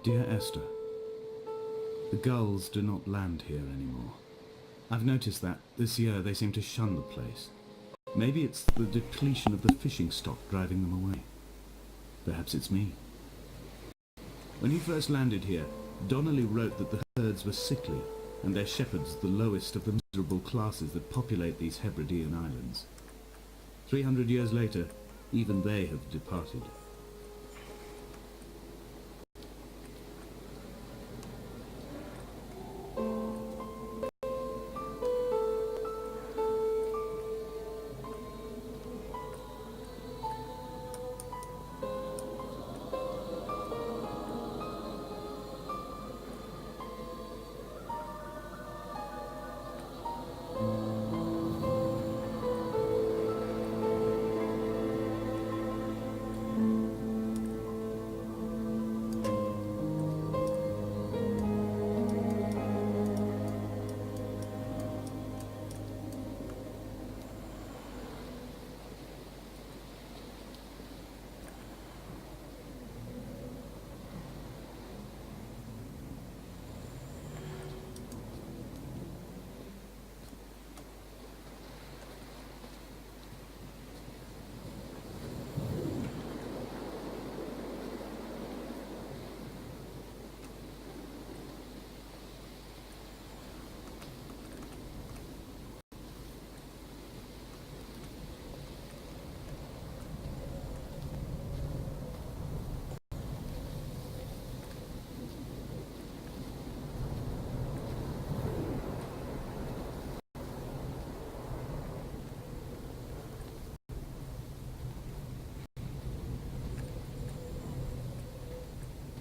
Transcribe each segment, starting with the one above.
Dear Esther, the gulls do not land here anymore. I've noticed that this year they seem to shun the place. Maybe it's the depletion of the fishing stock driving them away. Perhaps it's me. When he first landed here, Donnelly wrote that the herds were sickly and their shepherds the lowest of the miserable classes that populate these Hebridean islands. 300 years later, even they have departed.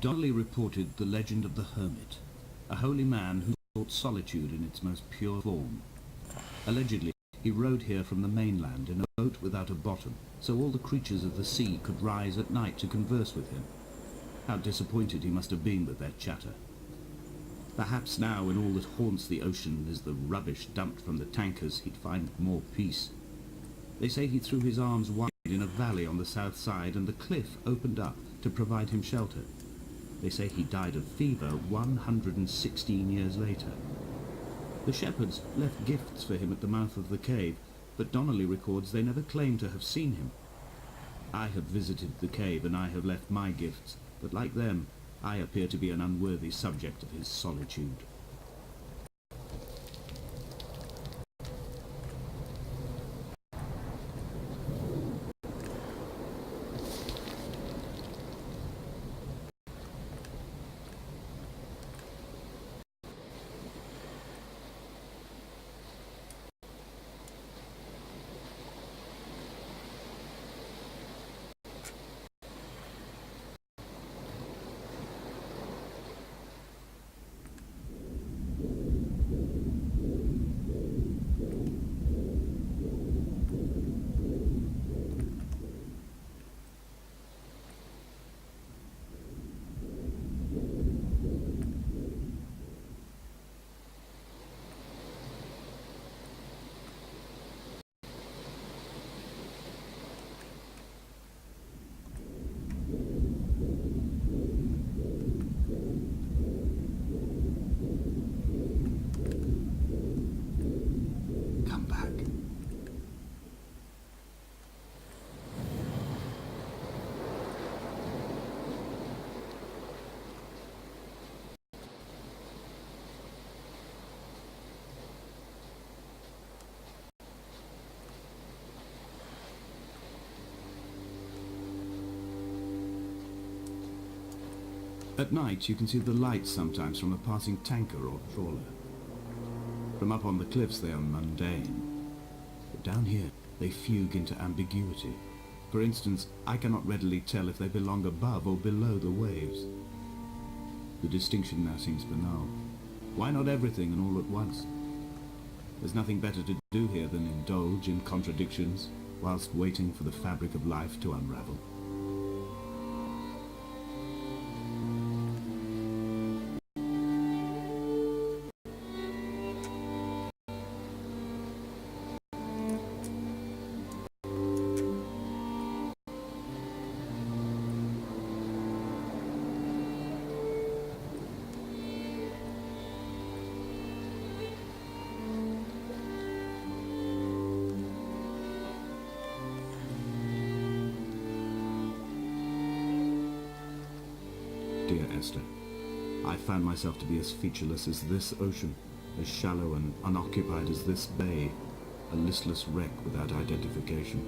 Donnelly reported the legend of the hermit, a holy man who sought solitude in its most pure form. Allegedly, he rode here from the mainland in a boat without a bottom, so all the creatures of the sea could rise at night to converse with him. How disappointed he must have been with their chatter. Perhaps now, when all that haunts the ocean is the rubbish dumped from the tankers, he'd find more peace. They say he threw his arms wide in a valley on the south side, and the cliff opened up to provide him shelter. They say he died of fever 116 years later. The shepherds left gifts for him at the mouth of the cave, but Donnelly records they never claimed to have seen him. I have visited the cave and I have left my gifts, but like them, I appear to be an unworthy subject of his solitude. Come back. At night you can see the lights sometimes from a passing tanker or trawler. From up on the cliffs they are mundane, but down here they fugue into ambiguity. For instance, I cannot readily tell if they belong above or below the waves. The distinction now seems banal. Why not everything and all at once? There's nothing better to do here than indulge in contradictions whilst waiting for the fabric of life to unravel. dear Esther. I found myself to be as featureless as this ocean, as shallow and unoccupied as this bay, a listless wreck without identification.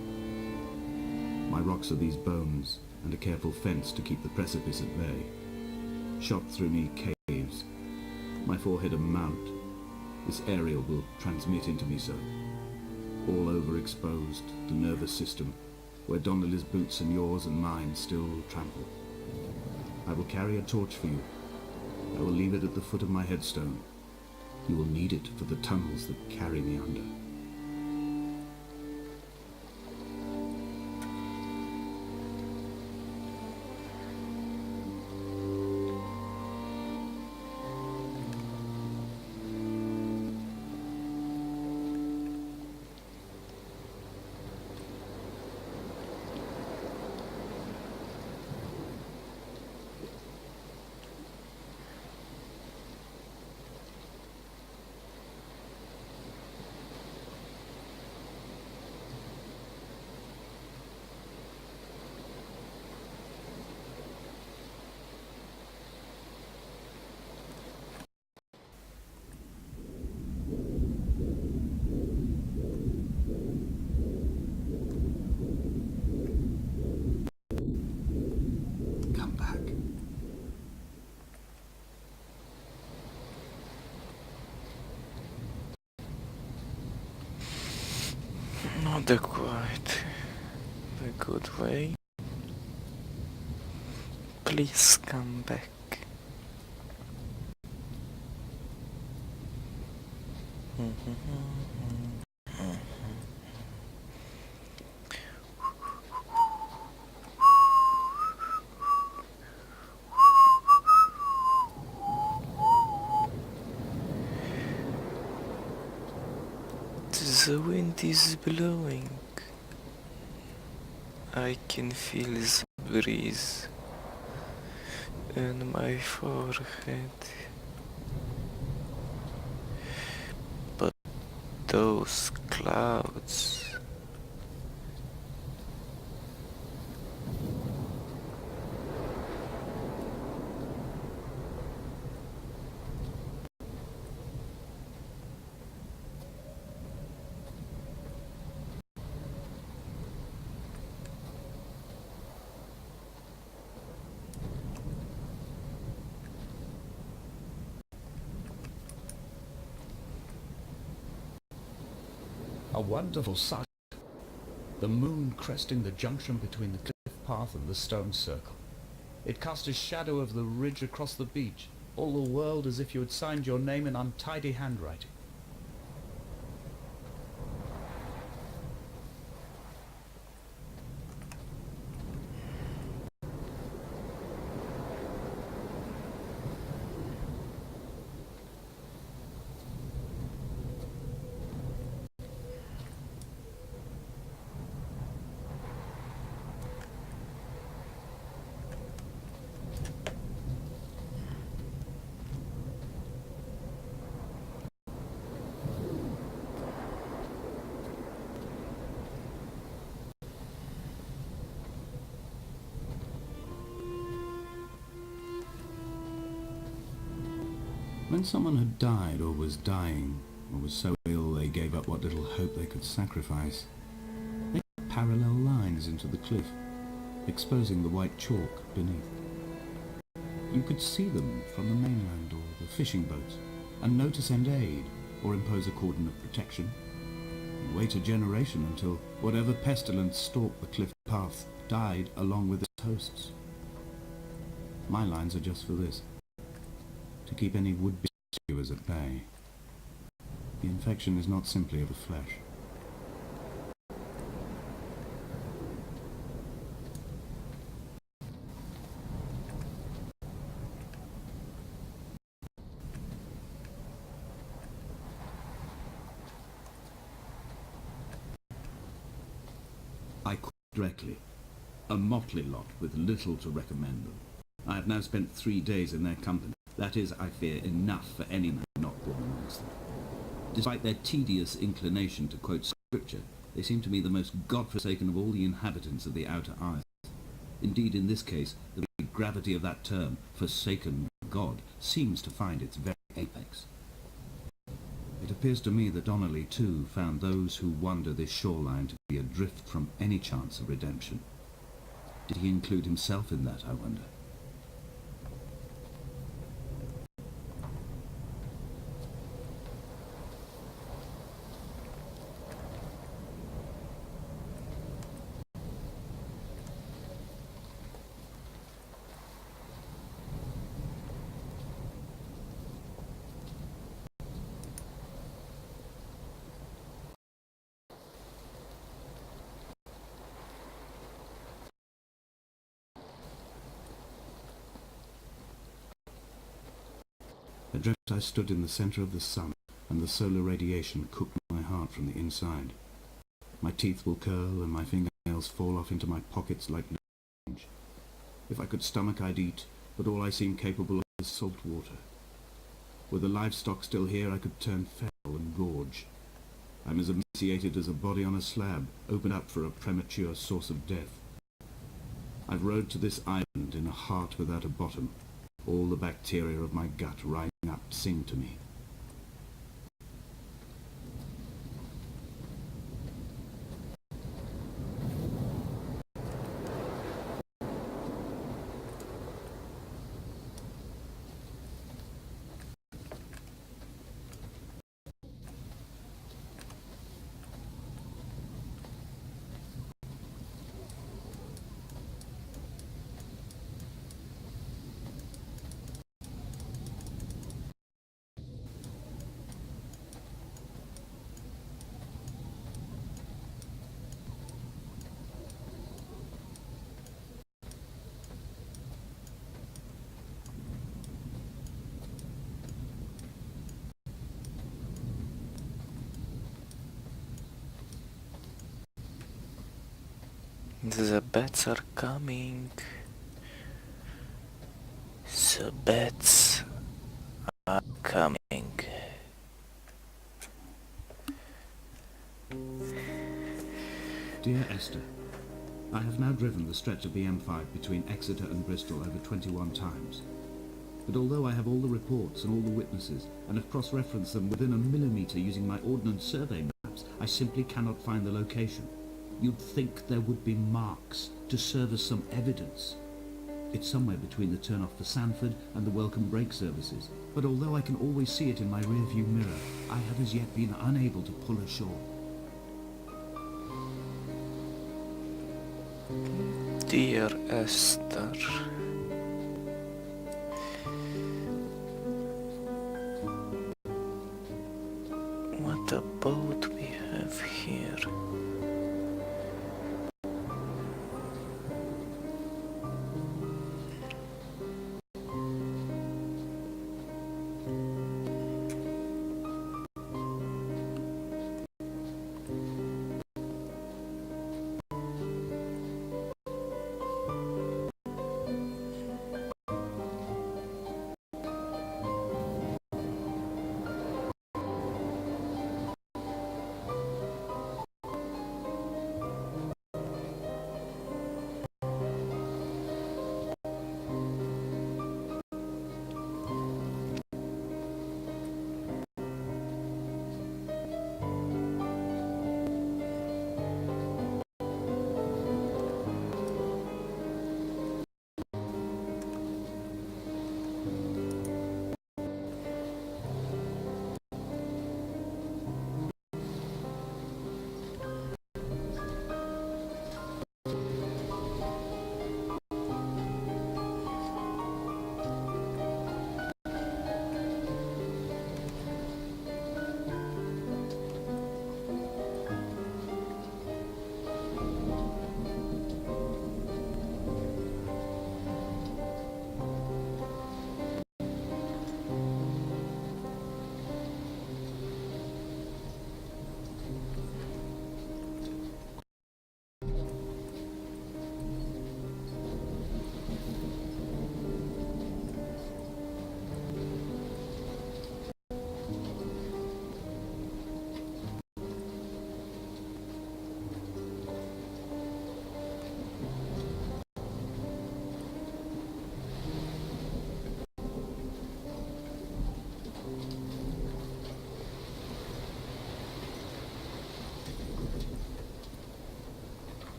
My rocks are these bones, and a careful fence to keep the precipice at bay. Shot through me caves, my forehead a mount. This aerial will transmit into me so. All overexposed, the nervous system, where Donnelly's boots and yours and mine still trample. I will carry a torch for you. I will leave it at the foot of my headstone. You will need it for the tunnels that carry me under. Come back. Not the quite the good way. Please come back. The wind is blowing. I can feel the breeze on my forehead. But those clouds. A wonderful sight. The moon cresting the junction between the cliff path and the stone circle. It cast a shadow over the ridge across the beach, all the world as if you had signed your name in untidy handwriting. When someone had died or was dying, or was so ill they gave up what little hope they could sacrifice, they cut parallel lines into the cliff, exposing the white chalk beneath. You could see them from the mainland or the fishing boats, and know to send aid or impose a cordon of protection, and wait a generation until whatever pestilence stalked the cliff path died along with its hosts. My lines are just for this. To keep any would-be rescuers at bay. The infection is not simply of the flesh. I call directly, a motley lot with little to recommend them. I have now spent 3 days in their company. That is, I fear, enough for any man not born amongst them. Despite their tedious inclination to quote scripture, they seem to me the most godforsaken of all the inhabitants of the outer isles. Indeed, in this case, the very gravity of that term, forsaken God, seems to find its very apex. It appears to me that Donnelly, too, found those who wander this shoreline to be adrift from any chance of redemption. Did he include himself in that, I wonder? I dreamt I stood in the center of the sun, and the solar radiation cooked my heart from the inside. My teeth will curl, and my fingernails fall off into my pockets like change. If I could stomach, I'd eat, but all I seem capable of is salt water. Were the livestock still here, I could turn feral and gorge. I'm as emaciated as a body on a slab, opened up for a premature source of death. I've rowed to this island in a heart without a bottom. All the bacteria of my gut rising up sing to me. The bats are coming. The bats are coming. Dear Esther, I have now driven the stretch of the M5 between Exeter and Bristol over 21 times. But although I have all the reports and all the witnesses, and have cross-referenced them within a millimetre using my Ordnance Survey maps, I simply cannot find the location. You'd think there would be marks to serve as some evidence. It's somewhere between the turn-off for Sanford and the welcome brake services, but although I can always see it in my rear-view mirror, I have as yet been unable to pull ashore. Dear Esther, what a boat we have here.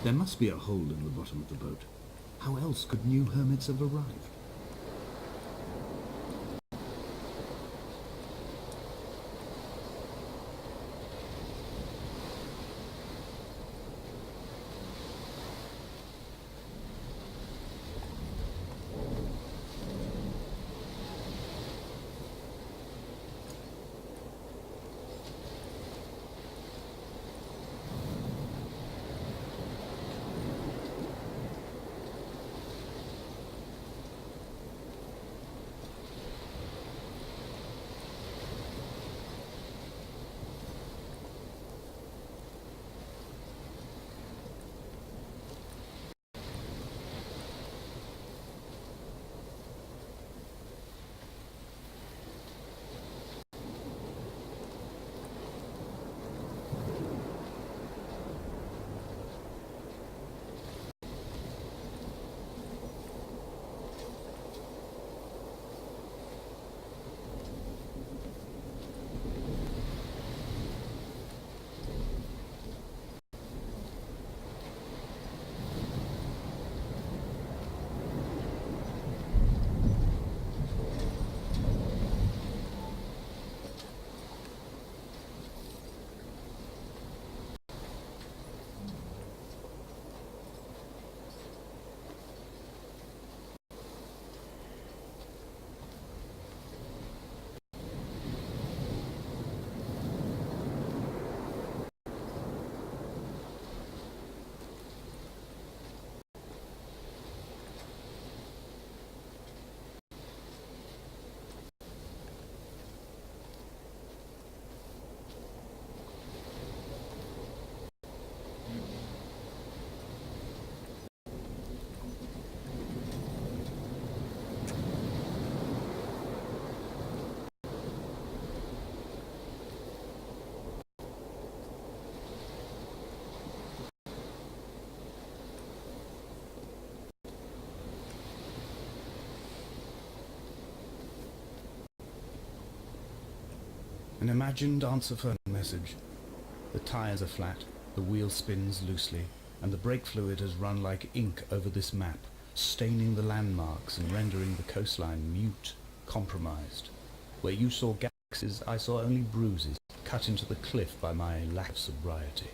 There must be a hole in the bottom of the boat. How else could new hermits have arrived? An imagined answer phone message. The tires are flat, the wheel spins loosely, and the brake fluid has run like ink over this map, staining the landmarks and rendering the coastline mute, compromised. Where you saw galaxies, I saw only bruises, cut into the cliff by my lack of sobriety.